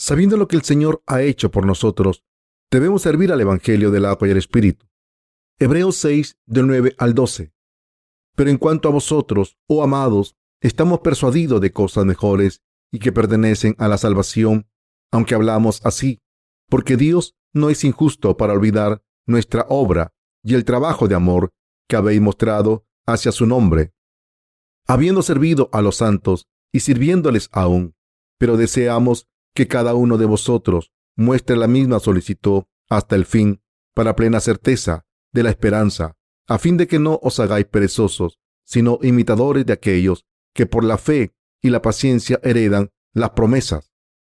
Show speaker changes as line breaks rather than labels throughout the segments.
Sabiendo lo que el Señor ha hecho por nosotros, debemos servir al Evangelio del agua y el Espíritu. Hebreos 6, del 9 al 12. Pero en cuanto a vosotros, oh amados, estamos persuadidos de cosas mejores y que pertenecen a la salvación, aunque hablamos así, porque Dios no es injusto para olvidar nuestra obra y el trabajo de amor que habéis mostrado hacia su nombre, habiendo servido a los santos y sirviéndoles aún. Pero deseamos que cada uno de vosotros muestre la misma solicitud hasta el fin, para plena certeza de la esperanza, a fin de que no os hagáis perezosos, sino imitadores de aquellos que por la fe y la paciencia heredan las promesas.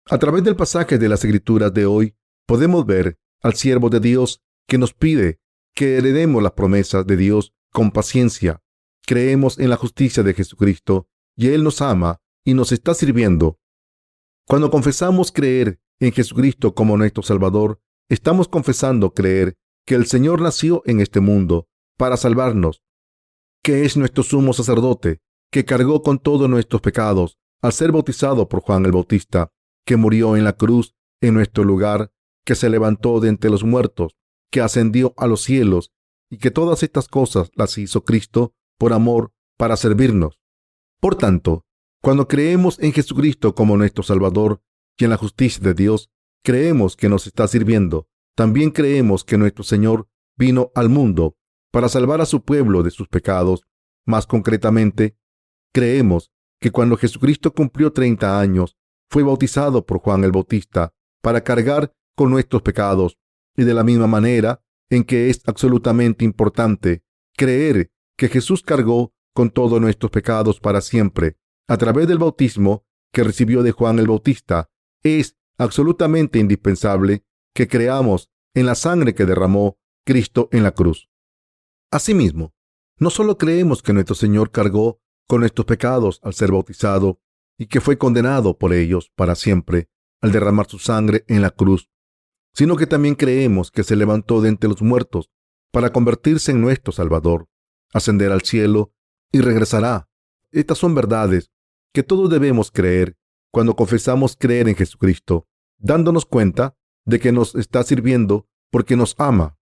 A través del pasaje de las Escrituras de hoy, podemos ver al siervo de Dios que nos pide que heredemos las promesas de Dios con paciencia. Creemos en la justicia de Jesucristo y Él nos ama y nos está sirviendo. Cuando confesamos creer en Jesucristo como nuestro Salvador, estamos confesando creer que el Señor nació en este mundo para salvarnos, que es nuestro sumo sacerdote, que cargó con todos nuestros pecados al ser bautizado por Juan el Bautista, que murió en la cruz en nuestro lugar, que se levantó de entre los muertos, que ascendió a los cielos y que todas estas cosas las hizo Cristo por amor para servirnos. Por tanto, cuando creemos en Jesucristo como nuestro Salvador y en la justicia de Dios, creemos que nos está sirviendo. También creemos que nuestro Señor vino al mundo para salvar a su pueblo de sus pecados. Más concretamente, creemos que cuando Jesucristo cumplió 30 años, fue bautizado por Juan el Bautista para cargar con nuestros pecados. Y de la misma manera en que es absolutamente importante creer que Jesús cargó con todos nuestros pecados para siempre a través del bautismo que recibió de Juan el Bautista, es absolutamente indispensable que creamos en la sangre que derramó Cristo en la cruz. Asimismo, no solo creemos que nuestro Señor cargó con nuestros pecados al ser bautizado y que fue condenado por ellos para siempre al derramar su sangre en la cruz, sino que también creemos que se levantó de entre los muertos para convertirse en nuestro Salvador, ascender al cielo y regresará. Estas son verdades que todos debemos creer cuando confesamos creer en Jesucristo, dándonos cuenta de que nos está sirviendo porque nos ama.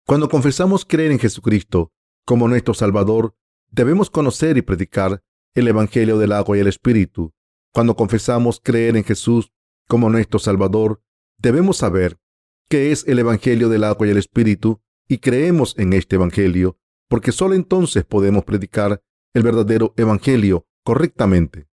Cuando confesamos creer en Jesucristo como nuestro Salvador, debemos conocer y predicar el Evangelio del agua y el Espíritu. Cuando confesamos creer en Jesús como nuestro Salvador, debemos saber qué es el Evangelio del agua y el Espíritu y creemos en este Evangelio, porque solo entonces podemos predicar el verdadero Evangelio correctamente.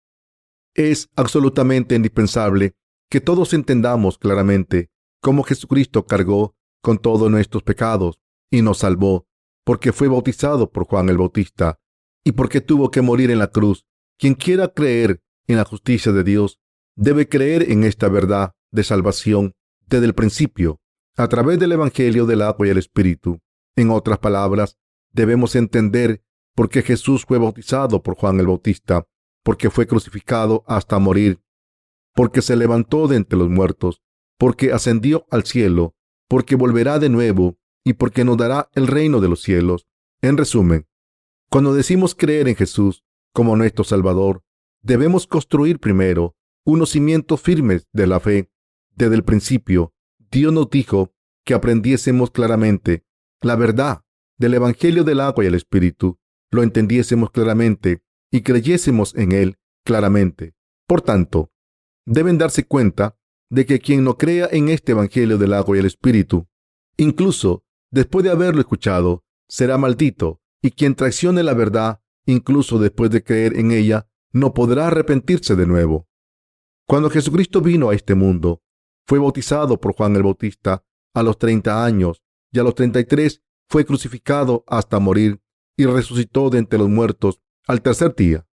Es absolutamente indispensable que todos entendamos claramente cómo Jesucristo cargó con todos nuestros pecados y nos salvó, porque fue bautizado por Juan el Bautista y porque tuvo que morir en la cruz. Quien quiera creer en la justicia de Dios debe creer en esta verdad de salvación desde el principio, a través del Evangelio del agua y el Espíritu. En otras palabras, debemos entender por qué Jesús fue bautizado por Juan el Bautista, porque fue crucificado hasta morir, porque se levantó de entre los muertos, porque ascendió al cielo, porque volverá de nuevo y porque nos dará el reino de los cielos. En resumen, cuando decimos creer en Jesús como nuestro Salvador, debemos construir primero unos cimientos firmes de la fe. Desde el principio, Dios nos dijo que aprendiésemos claramente la verdad del Evangelio del agua y el Espíritu, lo entendiésemos claramente y creyésemos en él claramente. Por tanto, deben darse cuenta de que quien no crea en este Evangelio del agua y el Espíritu, incluso después de haberlo escuchado, será maldito, y quien traicione la verdad, incluso después de creer en ella, no podrá arrepentirse de nuevo. Cuando Jesucristo vino a este mundo, fue bautizado por Juan el Bautista a los 30 años y a los 33 fue crucificado hasta morir y resucitó de entre los muertos al tercer día.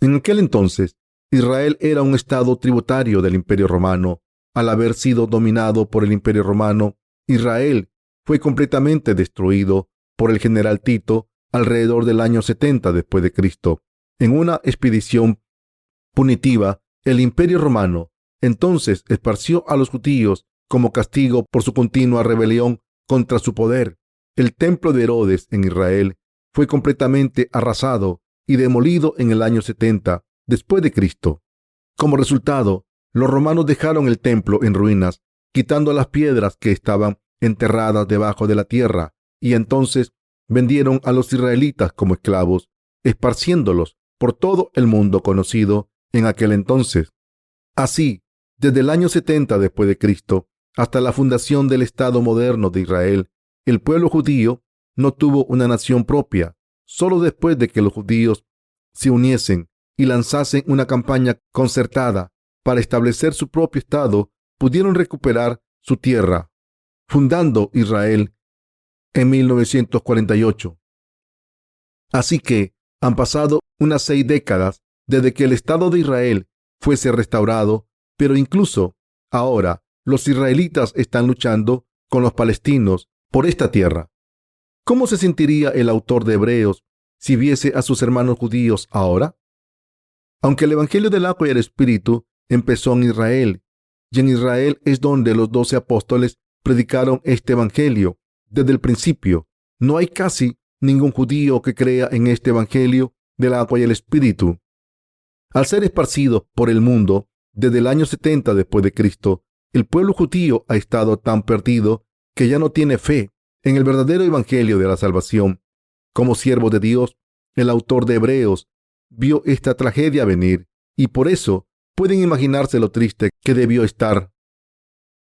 En aquel entonces, Israel era un estado tributario del Imperio Romano. Al haber sido dominado por el Imperio Romano, Israel fue completamente destruido por el general Tito alrededor del año 70 después de Cristo. En una expedición punitiva, el Imperio Romano entonces esparció a los judíos como castigo por su continua rebelión contra su poder. El templo de Herodes en Israel fue completamente arrasado y demolido en el año 70 después de Cristo. Como resultado, los romanos dejaron el templo en ruinas, quitando las piedras que estaban enterradas debajo de la tierra, y entonces vendieron a los israelitas como esclavos, esparciéndolos por todo el mundo conocido en aquel entonces. Así, desde el año 70 después de Cristo hasta la fundación del Estado moderno de Israel, el pueblo judío no tuvo una nación propia. Solo después de que los judíos se uniesen y lanzasen una campaña concertada para establecer su propio Estado, pudieron recuperar su tierra, fundando Israel en 1948. Así que han pasado unas 6 décadas desde que el Estado de Israel fuese restaurado, pero incluso ahora los israelitas están luchando con los palestinos por esta tierra. ¿Cómo se sentiría el autor de Hebreos si viese a sus hermanos judíos ahora? Aunque el Evangelio del agua y el Espíritu empezó en Israel, y en Israel es donde los 12 apóstoles predicaron este Evangelio desde el principio, no hay casi ningún judío que crea en este Evangelio del agua y el Espíritu. Al ser esparcidos por el mundo desde el año 70 después de Cristo, el pueblo judío ha estado tan perdido que ya no tiene fe en el verdadero Evangelio de la salvación. Como siervo de Dios, el autor de Hebreos vio esta tragedia venir y por eso pueden imaginarse lo triste que debió estar.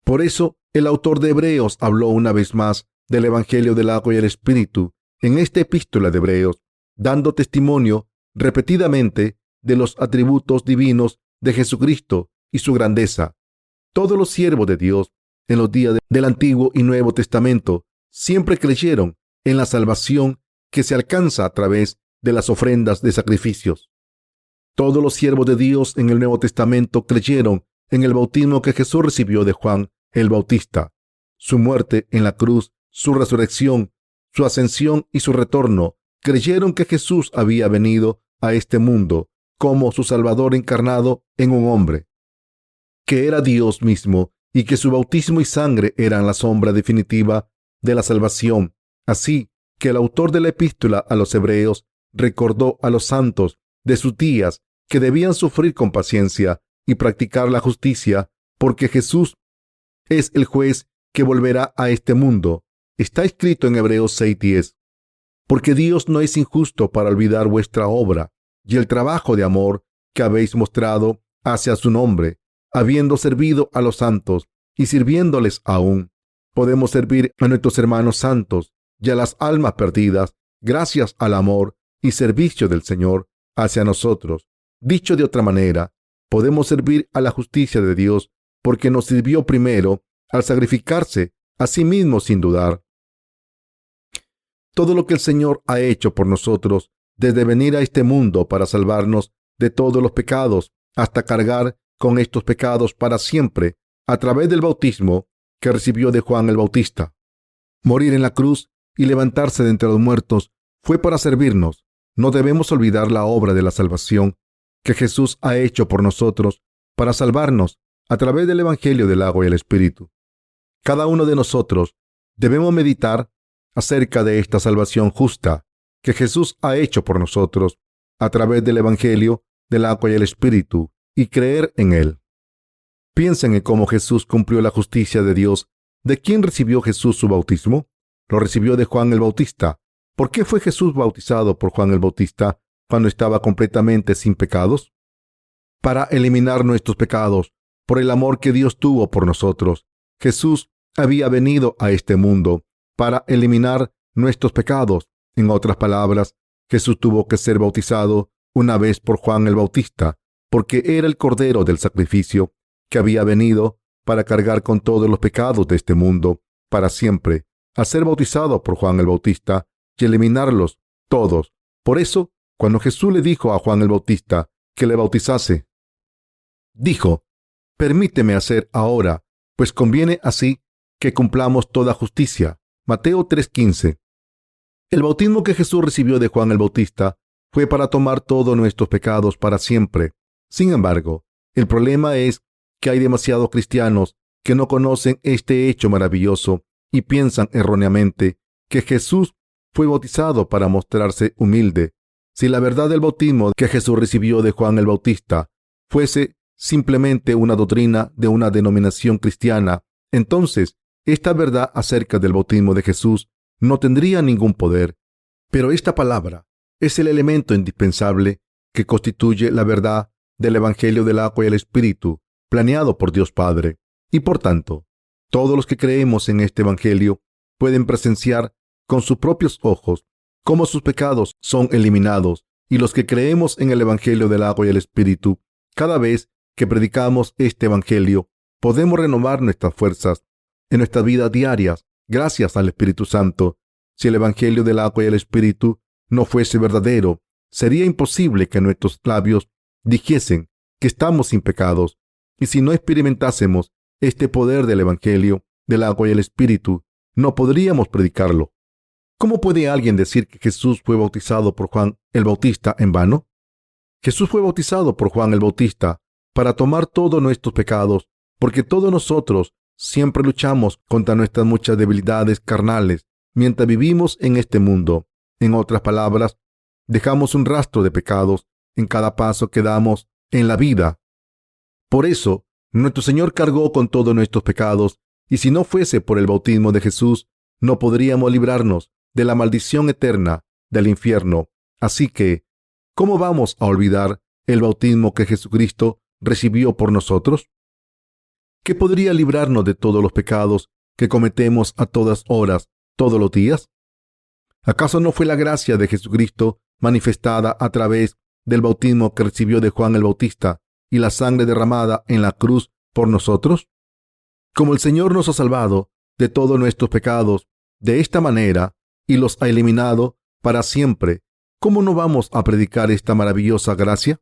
Por eso el autor de Hebreos habló una vez más del Evangelio del agua y el Espíritu en esta epístola de Hebreos, dando testimonio repetidamente de los atributos divinos de Jesucristo y su grandeza. Todos los siervos de Dios en los días del Antiguo y Nuevo Testamento siempre creyeron en la salvación que se alcanza a través de las ofrendas de sacrificios. Todos los siervos de Dios en el Nuevo Testamento creyeron en el bautismo que Jesús recibió de Juan el Bautista, su muerte en la cruz, su resurrección, su ascensión y su retorno. Creyeron que Jesús había venido a este mundo como su Salvador encarnado en un hombre, que era Dios mismo y que su bautismo y sangre eran la sombra definitiva de la salvación. Así que el autor de la epístola a los Hebreos recordó a los santos de sus días que debían sufrir con paciencia y practicar la justicia, porque Jesús es el juez que volverá a este mundo. Está escrito en Hebreos 6:10, porque Dios no es injusto para olvidar vuestra obra y el trabajo de amor que habéis mostrado hacia su nombre, habiendo servido a los santos y sirviéndoles aún. Podemos servir a nuestros hermanos santos y a las almas perdidas gracias al amor y servicio del Señor hacia nosotros. Dicho de otra manera, podemos servir a la justicia de Dios porque nos sirvió primero al sacrificarse a sí mismo sin dudar. Todo lo que el Señor ha hecho por nosotros desde venir a este mundo para salvarnos de todos los pecados hasta cargar con estos pecados para siempre a través del bautismo que recibió de Juan el Bautista. Morir en la cruz y levantarse de entre los muertos fue para servirnos. No debemos olvidar la obra de la salvación que Jesús ha hecho por nosotros para salvarnos a través del Evangelio del agua y el Espíritu. Cada uno de nosotros debemos meditar acerca de esta salvación justa que Jesús ha hecho por nosotros a través del Evangelio del agua y el Espíritu y creer en él. Piensen en cómo Jesús cumplió la justicia de Dios. ¿De quién recibió Jesús su bautismo? Lo recibió de Juan el Bautista. ¿Por qué fue Jesús bautizado por Juan el Bautista cuando estaba completamente sin pecados? Para eliminar nuestros pecados, por el amor que Dios tuvo por nosotros. Jesús había venido a este mundo para eliminar nuestros pecados. En otras palabras, Jesús tuvo que ser bautizado una vez por Juan el Bautista, porque era el Cordero del sacrificio que había venido para cargar con todos los pecados de este mundo para siempre, al ser bautizado por Juan el Bautista y eliminarlos todos. Por eso, cuando Jesús le dijo a Juan el Bautista que le bautizase, dijo: «Permíteme hacer ahora, pues conviene así que cumplamos toda justicia». Mateo 3:15. El bautismo que Jesús recibió de Juan el Bautista fue para tomar todos nuestros pecados para siempre. Sin embargo, el problema es que hay demasiados cristianos que no conocen este hecho maravilloso y piensan erróneamente que Jesús fue bautizado para mostrarse humilde. Si la verdad del bautismo que Jesús recibió de Juan el Bautista fuese simplemente una doctrina de una denominación cristiana, entonces esta verdad acerca del bautismo de Jesús no tendría ningún poder. Pero esta palabra es el elemento indispensable que constituye la verdad del Evangelio del agua y el Espíritu, planeado por Dios Padre. Y por tanto, todos los que creemos en este Evangelio pueden presenciar con sus propios ojos cómo sus pecados son eliminados, y los que creemos en el Evangelio del agua y el Espíritu, cada vez que predicamos este Evangelio, podemos renovar nuestras fuerzas en nuestras vidas diarias gracias al Espíritu Santo. Si el Evangelio del agua y el Espíritu no fuese verdadero, sería imposible que nuestros labios dijesen que estamos sin pecados. Y si no experimentásemos este poder del Evangelio del agua y el Espíritu, no podríamos predicarlo. ¿Cómo puede alguien decir que Jesús fue bautizado por Juan el Bautista en vano? Jesús fue bautizado por Juan el Bautista para tomar todos nuestros pecados, porque todos nosotros siempre luchamos contra nuestras muchas debilidades carnales mientras vivimos en este mundo. En otras palabras, dejamos un rastro de pecados en cada paso que damos en la vida. Por eso, nuestro Señor cargó con todos nuestros pecados, y si no fuese por el bautismo de Jesús, no podríamos librarnos de la maldición eterna del infierno. Así que, ¿cómo vamos a olvidar el bautismo que Jesucristo recibió por nosotros? ¿Qué podría librarnos de todos los pecados que cometemos a todas horas, todos los días? ¿Acaso no fue la gracia de Jesucristo manifestada a través del bautismo que recibió de Juan el Bautista y la sangre derramada en la cruz por nosotros? Como el Señor nos ha salvado de todos nuestros pecados de esta manera y los ha eliminado para siempre, ¿cómo no vamos a predicar esta maravillosa gracia?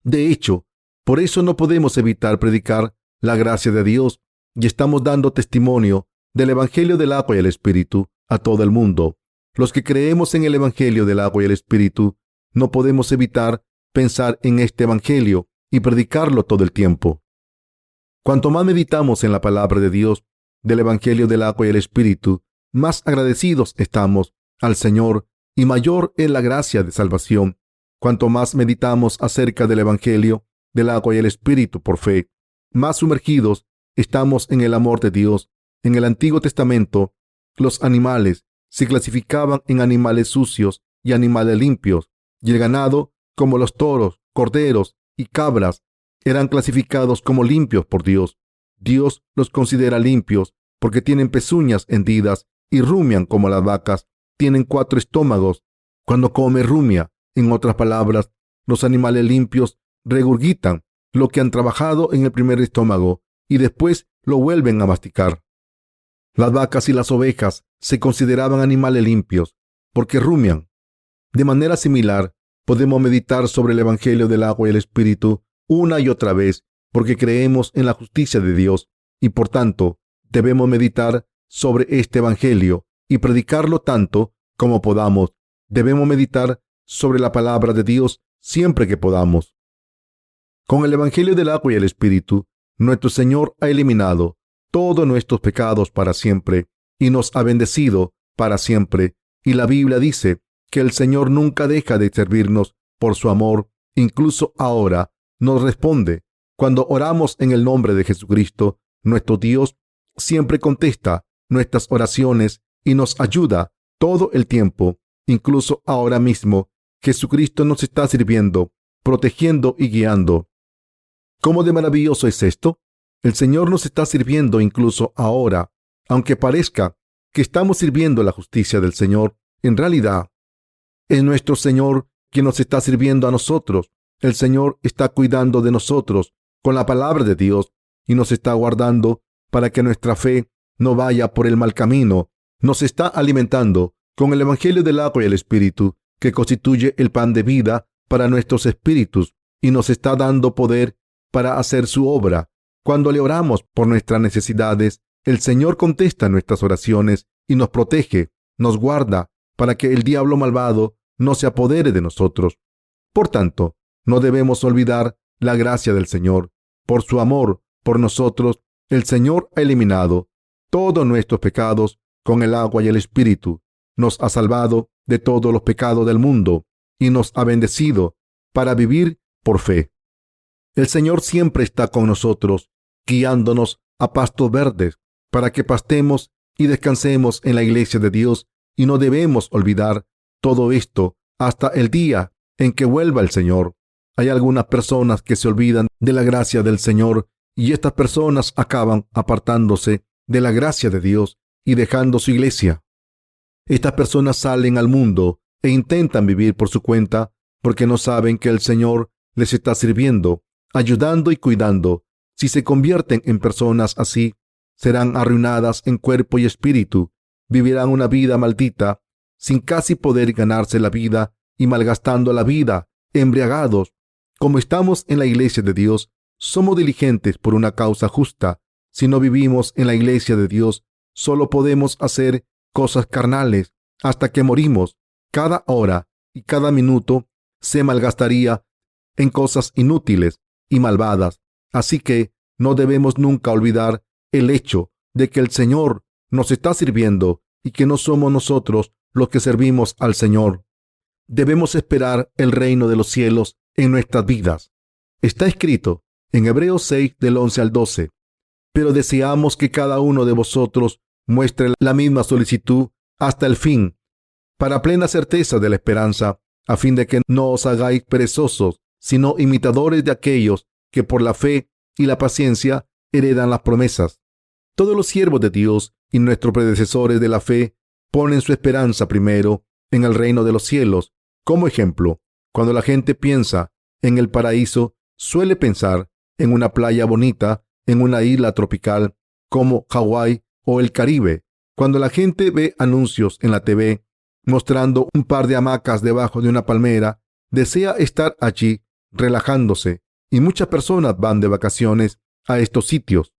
De hecho, por eso no podemos evitar predicar la gracia de Dios, y estamos dando testimonio del Evangelio del agua y el Espíritu a todo el mundo. Los que creemos en el Evangelio del agua y el Espíritu no podemos evitar pensar en este Evangelio y predicarlo todo el tiempo. Cuanto más meditamos en la palabra de Dios, del Evangelio del agua y el Espíritu, más agradecidos estamos al Señor y mayor es la gracia de salvación. Cuanto más meditamos acerca del Evangelio del agua y el Espíritu por fe, más sumergidos estamos en el amor de Dios. En el Antiguo Testamento, los animales se clasificaban en animales sucios y animales limpios, y el ganado, como los toros, corderos y cabras, eran clasificados como limpios por Dios. Dios los considera limpios porque tienen pezuñas hendidas y rumian como las vacas. Tienen 4 estómagos cuando come rumia. En otras palabras, los animales limpios regurgitan lo que han trabajado en el primer estómago y después lo vuelven a masticar. Las vacas y las ovejas se consideraban animales limpios porque rumian. De manera similar, podemos meditar sobre el Evangelio del agua y el Espíritu una y otra vez porque creemos en la justicia de Dios y por tanto debemos meditar sobre este Evangelio y predicarlo tanto como podamos. Debemos meditar sobre la palabra de Dios siempre que podamos. Con el Evangelio del agua y el Espíritu, nuestro Señor ha eliminado todos nuestros pecados para siempre y nos ha bendecido para siempre. Y la Biblia dice que el Señor nunca deja de servirnos por su amor. Incluso ahora nos responde. Cuando oramos en el nombre de Jesucristo, nuestro Dios siempre contesta nuestras oraciones y nos ayuda todo el tiempo. Incluso ahora mismo, Jesucristo nos está sirviendo, protegiendo y guiando. ¿Cómo de maravilloso es esto? El Señor nos está sirviendo incluso ahora. Aunque parezca que estamos sirviendo la justicia del Señor, en realidad es nuestro Señor quien nos está sirviendo a nosotros. El Señor está cuidando de nosotros con la palabra de Dios y nos está guardando para que nuestra fe no vaya por el mal camino. Nos está alimentando con el Evangelio del agua y el Espíritu, que constituye el pan de vida para nuestros espíritus, y nos está dando poder para hacer su obra. Cuando le oramos por nuestras necesidades, el Señor contesta nuestras oraciones y nos protege, nos guarda para que el diablo malvado no se apodere de nosotros. Por tanto, no debemos olvidar la gracia del Señor. Por su amor por nosotros, el Señor ha eliminado todos nuestros pecados con el agua y el Espíritu. Nos ha salvado de todos los pecados del mundo y nos ha bendecido para vivir por fe. El Señor siempre está con nosotros, guiándonos a pastos verdes, para que pastemos y descansemos en la iglesia de Dios, y no debemos olvidar todo esto hasta el día en que vuelva el Señor. Hay algunas personas que se olvidan de la gracia del Señor, y estas personas acaban apartándose de la gracia de Dios y dejando su iglesia. Estas personas salen al mundo e intentan vivir por su cuenta porque no saben que el Señor les está sirviendo, ayudando y cuidando. Si se convierten en personas así, serán arruinadas en cuerpo y espíritu, vivirán una vida maldita, sin casi poder ganarse la vida y malgastando la vida, embriagados. Como estamos en la iglesia de Dios, somos diligentes por una causa justa. Si no vivimos en la iglesia de Dios, solo podemos hacer cosas carnales hasta que morimos. Cada hora y cada minuto se malgastaría en cosas inútiles y malvadas. Así que no debemos nunca olvidar el hecho de que el Señor nos está sirviendo y que no somos nosotros los que servimos al Señor. Debemos esperar el reino de los cielos en nuestras vidas. Está escrito en Hebreos 6 del 11 al 12. Pero deseamos que cada uno de vosotros muestre la misma solicitud hasta el fin, para plena certeza de la esperanza, a fin de que no os hagáis perezosos, sino imitadores de aquellos que por la fe y la paciencia heredan las promesas. Todos los siervos de Dios y nuestros predecesores de la fe ponen su esperanza primero en el reino de los cielos. Como ejemplo, cuando la gente piensa en el paraíso, suele pensar en una playa bonita, en una isla tropical como Hawái o el Caribe. Cuando la gente ve anuncios en la TV mostrando un par de hamacas debajo de una palmera, desea estar allí relajándose, y muchas personas van de vacaciones a estos sitios.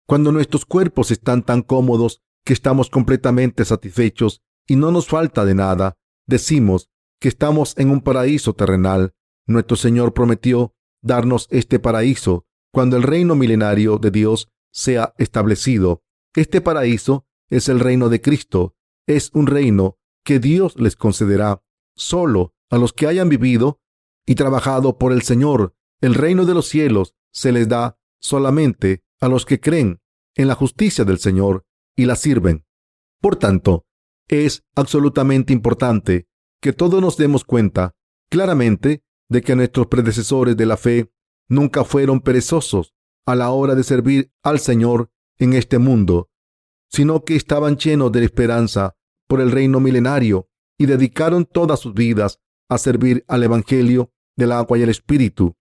Cuando nuestros cuerpos están tan cómodos que estamos completamente satisfechos y no nos falta de nada, decimos que estamos en un paraíso terrenal. Nuestro Señor prometió darnos este paraíso cuando el reino milenario de Dios sea establecido. Este paraíso es el reino de Cristo. Es un reino que Dios les concederá solo a los que hayan vivido y trabajado por el Señor. El reino de los cielos se les da solamente a los que creen en la justicia del Señor y la sirven. Por tanto, es absolutamente importante que todos nos demos cuenta claramente de que nuestros predecesores de la fe nunca fueron perezosos a la hora de servir al Señor en este mundo, sino que estaban llenos de esperanza por el reino milenario y dedicaron todas sus vidas a servir al Evangelio del agua y el Espíritu.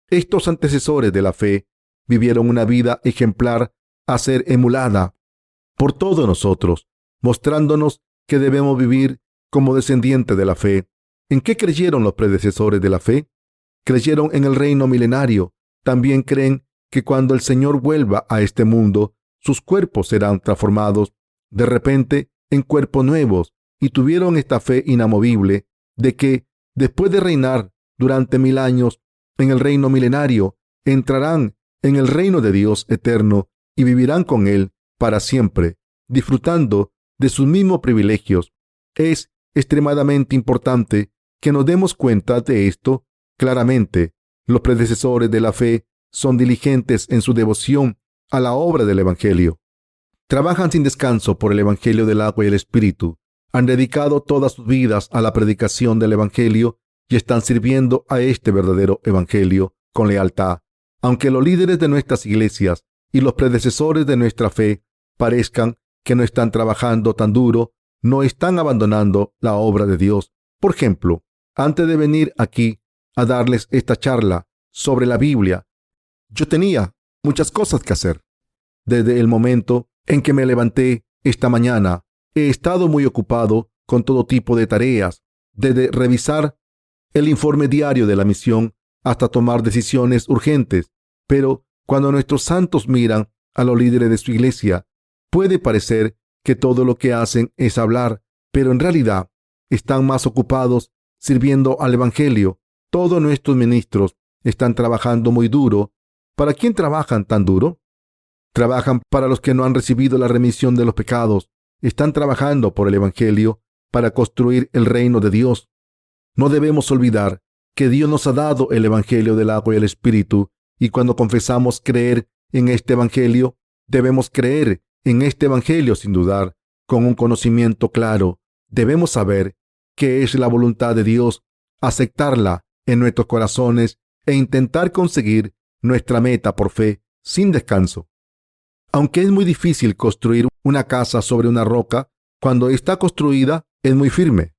Estos antecesores de la fe vivieron una vida ejemplar a ser emulada por todos nosotros, mostrándonos que debemos vivir como descendientes de la fe. ¿En qué creyeron los predecesores de la fe? Creyeron en el reino milenario. También creen que cuando el Señor vuelva a este mundo, sus cuerpos serán transformados de repente en cuerpos nuevos, y tuvieron esta fe inamovible de que, después de reinar durante 1000 años en el reino milenario, entrarán en el reino de Dios eterno y vivirán con Él para siempre, disfrutando de sus mismos privilegios. Es extremadamente importante que nos demos cuenta de esto claramente. Los predecesores de la fe son diligentes en su devoción a la obra del Evangelio. Trabajan sin descanso por el Evangelio del agua y el Espíritu. Han dedicado todas sus vidas a la predicación del Evangelio y están sirviendo a este verdadero Evangelio con lealtad. Aunque los líderes de nuestras iglesias y los predecesores de nuestra fe parezcan que no están trabajando tan duro, no están abandonando la obra de Dios. Por ejemplo, antes de venir aquí a darles esta charla sobre la Biblia, yo tenía muchas cosas que hacer. Desde el momento en que me levanté esta mañana, he estado muy ocupado con todo tipo de tareas, desde revisar el informe diario de la misión hasta tomar decisiones urgentes. Pero cuando nuestros santos miran a los líderes de su iglesia, puede parecer que todo lo que hacen es hablar, pero en realidad están más ocupados sirviendo al Evangelio. Todos nuestros ministros están trabajando muy duro. ¿Para quién trabajan tan duro? Trabajan para los que no han recibido la remisión de los pecados. Están trabajando por el Evangelio para construir el reino de Dios. No debemos olvidar que Dios nos ha dado el Evangelio del agua y el Espíritu Y cuando confesamos creer en este Evangelio, debemos creer en este Evangelio sin dudar, con un conocimiento claro. Debemos saber qué es la voluntad de Dios, aceptarla en nuestros corazones e intentar conseguir nuestra meta por fe, sin descanso. Aunque es muy difícil construir una casa sobre una roca, cuando está construida es muy firme.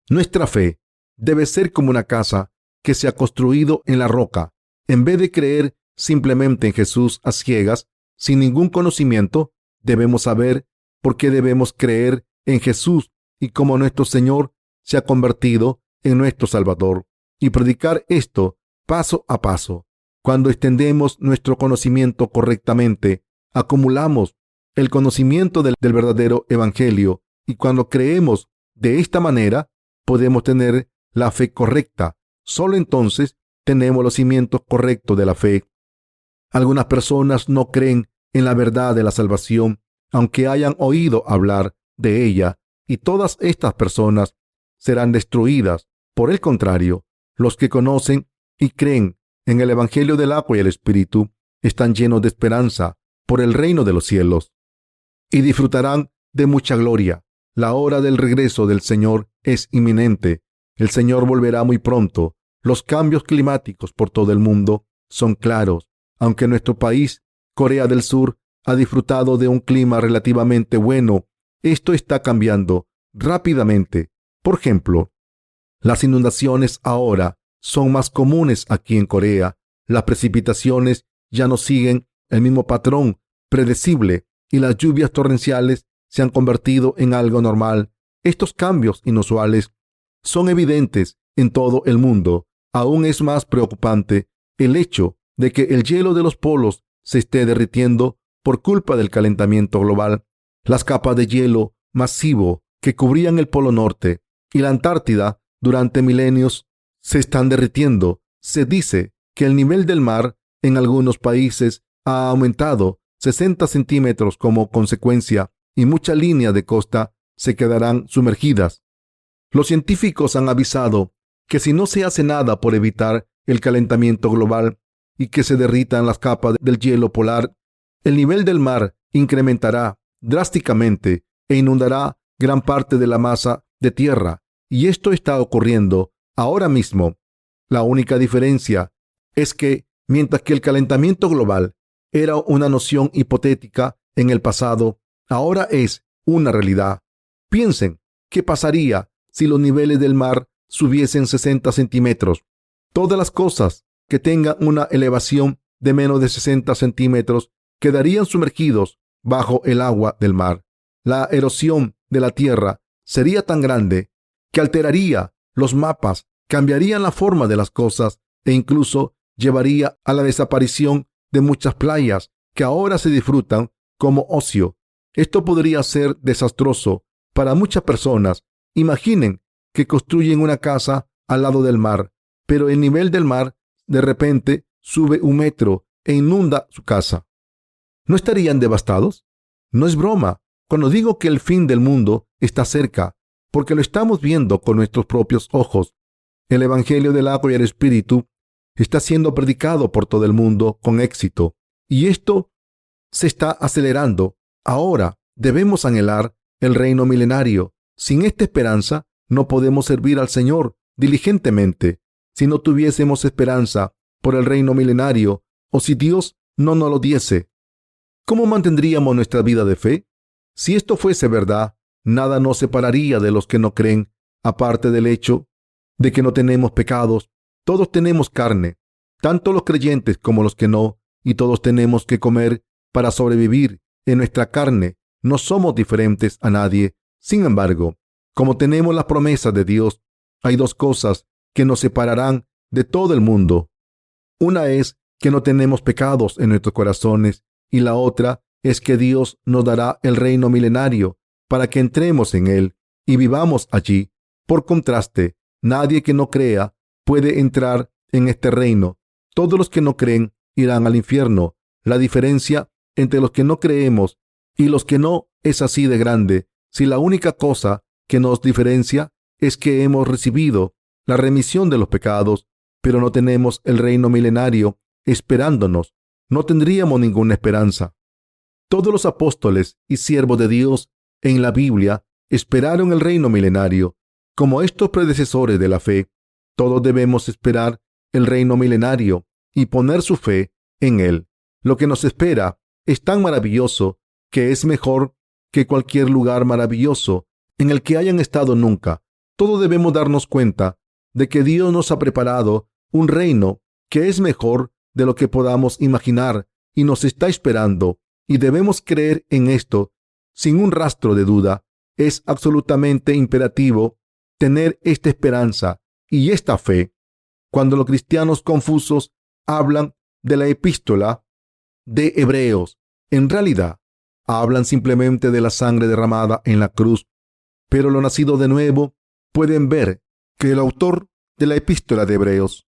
Nuestra fe debe ser como una casa que se ha construido en la roca. En vez de creer simplemente en Jesús a ciegas, sin ningún conocimiento, debemos saber por qué debemos creer en Jesús y cómo nuestro Señor se ha convertido en nuestro Salvador, y predicar esto paso a paso. Cuando extendemos nuestro conocimiento correctamente, acumulamos el conocimiento del verdadero Evangelio, y cuando creemos de esta manera, podemos tener la fe correcta. Solo entonces tenemos los cimientos correctos de la fe. Algunas personas no creen en la verdad de la salvación, aunque hayan oído hablar de ella, y todas estas personas serán destruidas. Por el contrario, los que conocen y creen en el Evangelio del agua y el Espíritu están llenos de esperanza por el reino de los cielos y disfrutarán de mucha gloria. La hora del regreso del Señor es inminente. El Señor volverá muy pronto. Los cambios climáticos por todo el mundo son claros. Aunque nuestro país, Corea del Sur, ha disfrutado de un clima relativamente bueno, esto está cambiando rápidamente. Por ejemplo, las inundaciones ahora son más comunes aquí en Corea. Las precipitaciones ya no siguen el mismo patrón predecible y las lluvias torrenciales se han convertido en algo normal. Estos cambios inusuales son evidentes en todo el mundo. Aún es más preocupante el hecho de que el hielo de los polos se esté derritiendo por culpa del calentamiento global. Las capas de hielo masivo que cubrían el Polo Norte y la Antártida durante milenios se están derritiendo. Se dice que el nivel del mar en algunos países ha aumentado 60 centímetros como consecuencia, y muchas líneas de costa se quedarán sumergidas. Los científicos han avisado que si no se hace nada por evitar el calentamiento global y que se derritan las capas del hielo polar, el nivel del mar incrementará drásticamente e inundará gran parte de la masa de tierra. Y esto está ocurriendo ahora mismo. La única diferencia es que, mientras que el calentamiento global era una noción hipotética en el pasado, ahora es una realidad. Piensen, ¿qué pasaría si los niveles del mar subiesen 60 centímetros? Todas las cosas que tengan una elevación de menos de 60 centímetros quedarían sumergidos bajo el agua del mar. La erosión de la tierra sería tan grande que alteraría los mapas, cambiaría la forma de las cosas e incluso llevaría a la desaparición de muchas playas que ahora se disfrutan como ocio. Esto podría ser desastroso para muchas personas. Imaginen que construyen una casa al lado del mar, pero el nivel del mar de repente sube 1 metro e inunda su casa. ¿No estarían devastados? No es broma cuando digo que el fin del mundo está cerca, porque lo estamos viendo con nuestros propios ojos. El Evangelio del agua y el Espíritu está siendo predicado por todo el mundo con éxito, y esto se está acelerando. Ahora debemos anhelar el reino milenario. Sin esta esperanza no podemos servir al Señor diligentemente. Si no tuviésemos esperanza por el reino milenario, o si Dios no nos lo diese, ¿cómo mantendríamos nuestra vida de fe? Si esto fuese verdad, nada nos separaría de los que no creen, aparte del hecho de que no tenemos pecados. Todos tenemos carne, tanto los creyentes como los que no, y todos tenemos que comer para sobrevivir. En nuestra carne no somos diferentes a nadie. Sin embargo, como tenemos las promesas de Dios, hay 2 cosas que nos separarán de todo el mundo. Una es que no tenemos pecados en nuestros corazones, y la otra es que Dios nos dará el reino milenario para que entremos en él y vivamos allí. Por contraste, nadie que no crea puede entrar en este reino. Todos los que no creen irán al infierno. La diferencia entre los que no creemos y los que no es así de grande. Si la única cosa que nos diferencia es que hemos recibido la remisión de los pecados, pero no tenemos el reino milenario, esperándonos, no tendríamos ninguna esperanza. Todos los apóstoles y siervos de Dios en la Biblia esperaron el reino milenario. Como estos predecesores de la fe, todos debemos esperar el reino milenario y poner su fe en él. Lo que nos espera es tan maravilloso que es mejor que cualquier lugar maravilloso en el que hayan estado nunca. Todos debemos darnos cuenta de que Dios nos ha preparado un reino que es mejor de lo que podamos imaginar y nos está esperando, y debemos creer en esto sin un rastro de duda. Es absolutamente imperativo tener esta esperanza y esta fe. Cuando los cristianos confusos hablan de la epístola de Hebreos, en realidad hablan simplemente de la sangre derramada en la cruz, pero los nacidos de nuevo pueden ver que el autor de la epístola de Hebreos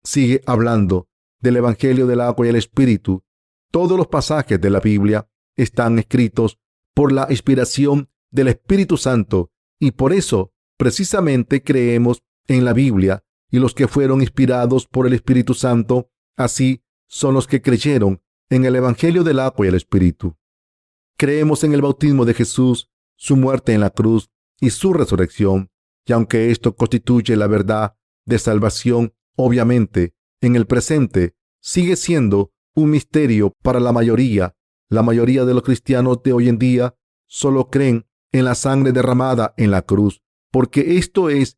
sigue hablando del Evangelio del agua y el Espíritu. Todos los pasajes de la Biblia están escritos por la inspiración del Espíritu Santo, y por eso precisamente creemos en la Biblia, y los que fueron inspirados por el Espíritu Santo, así son los que creyeron en el Evangelio del agua y el Espíritu. Creemos en el bautismo de Jesús, su muerte en la cruz y su resurrección, y aunque esto constituye la verdad de salvación, obviamente, en el presente sigue siendo un misterio para la mayoría. La mayoría de los cristianos de hoy en día solo creen en la sangre derramada en la cruz, porque esto es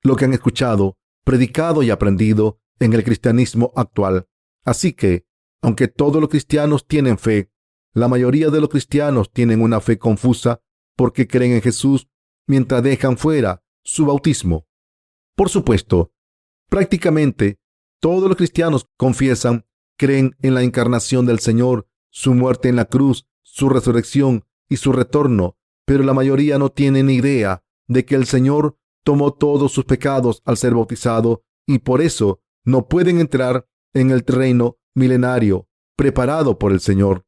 lo que han escuchado, predicado y aprendido en el cristianismo actual. Así que, aunque todos los cristianos tienen fe, la mayoría de los cristianos tienen una fe confusa porque creen en Jesús mientras dejan fuera su bautismo. Por supuesto, prácticamente todos los cristianos confiesan, creen en la encarnación del Señor, su muerte en la cruz, su resurrección y su retorno, pero la mayoría no tienen ni idea de que el Señor tomó todos sus pecados al ser bautizado, y por eso no pueden entrar en el reino milenario preparado por el Señor.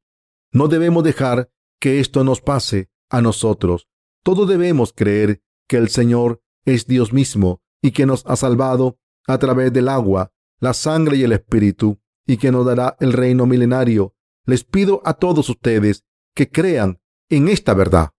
No debemos dejar que esto nos pase a nosotros. Todos debemos creer que el Señor es Dios mismo y que nos ha salvado a través del agua, la sangre y el Espíritu, y que nos dará el reino milenario. Les pido a todos ustedes que crean en esta verdad.